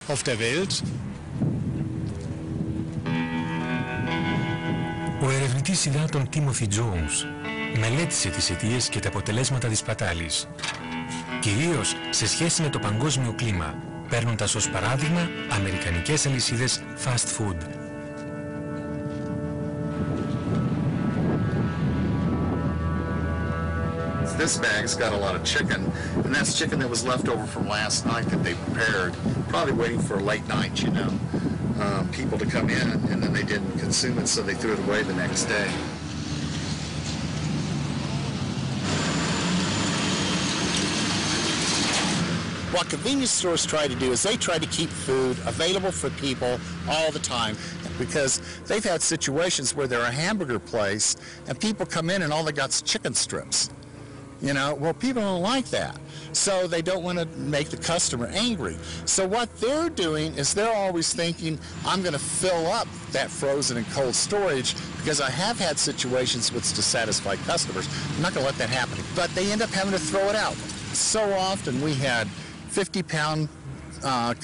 auf der Welt. Ο ερευνητής υδάτων Timothy Jones μελέτησε τις αιτίες και τα αποτελέσματα της σπατάλης, κυρίως σε σχέση με το παγκόσμιο κλίμα, παίρνοντας ως παράδειγμα αμερικανικές αλυσίδες fast food. This bag's got a lot of chicken, and that's chicken that was left over from last night that they prepared, probably waiting for a late night, you know, people to come in, and then they didn't consume it, so they threw it away the next day. What convenience stores try to do is they try to keep food available for people all the time, because they've had situations where they're a hamburger place and people come in and all they got is chicken strips. You know, well, people don't like that, so they don't want to make the customer angry. So what they're doing is they're always thinking, I'm going to fill up that frozen and cold storage because I have had situations with dissatisfied customers. I'm not going to let that happen. But they end up having to throw it out. So often we had 50-pound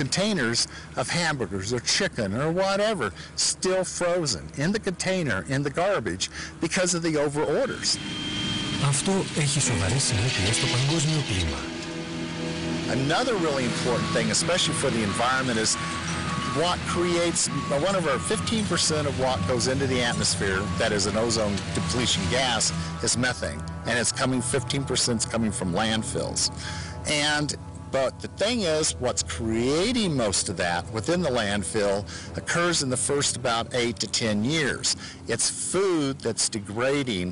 containers of hamburgers or chicken or whatever still frozen in the container in the garbage because of the over orders. Αυτό έχει σοβαρές συνέπειες στο παγκόσμιο κλίμα. Another really important thing, especially for the environment, is what creates, one of our 15% of what goes into the atmosphere, that is an ozone depletion gas, is methane. And it's coming, 15% is coming from landfills. But the thing is, what's creating most of that within the landfill occurs in the first about 8 to 10 years. It's food that's degrading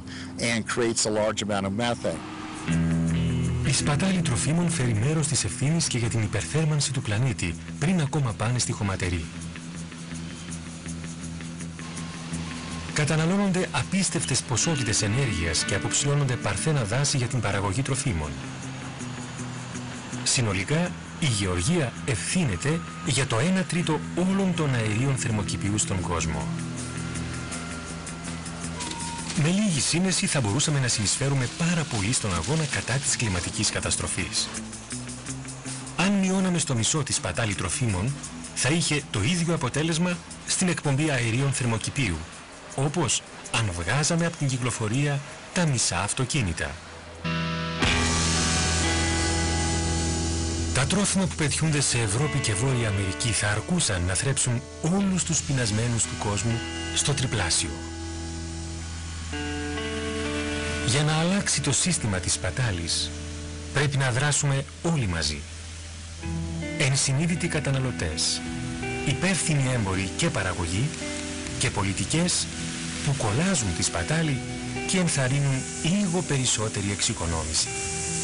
and creates a large amount of methane. Η σπατάλη τροφίμων φέρει μέρος της ευθύνης και για την υπερθέρμανση του πλανήτη, πριν ακόμα πάνε στη χωματερή. Καταναλώνονται απίστευτες ποσότητες ενέργειας και αποψηλώνονται παρθένα δάση για την παραγωγή τροφίμων. Συνολικά, η γεωργία ευθύνεται για το 1 τρίτο όλων των αερίων θερμοκηπίου στον κόσμο. Με λίγη σύνεση θα μπορούσαμε να συνεισφέρουμε πάρα πολύ στον αγώνα κατά της κλιματικής καταστροφής. Αν μειώναμε στο μισό τη σπατάλη τροφίμων, θα είχε το ίδιο αποτέλεσμα στην εκπομπή αερίων θερμοκηπίου, όπως αν βγάζαμε από την κυκλοφορία τα μισά αυτοκίνητα. Τα τρόφιμα που πετιούνται σε Ευρώπη και Βόρεια Αμερική θα αρκούσαν να θρέψουν όλους τους πεινασμένους του κόσμου στο τριπλάσιο. Για να αλλάξει το σύστημα της σπατάλης, πρέπει να δράσουμε όλοι μαζί. Ενσυνείδητοι καταναλωτές, υπεύθυνοι έμποροι και παραγωγοί και πολιτικές που κολλάζουν τη σπατάλη και ενθαρρύνουν λίγο περισσότερη εξοικονόμηση.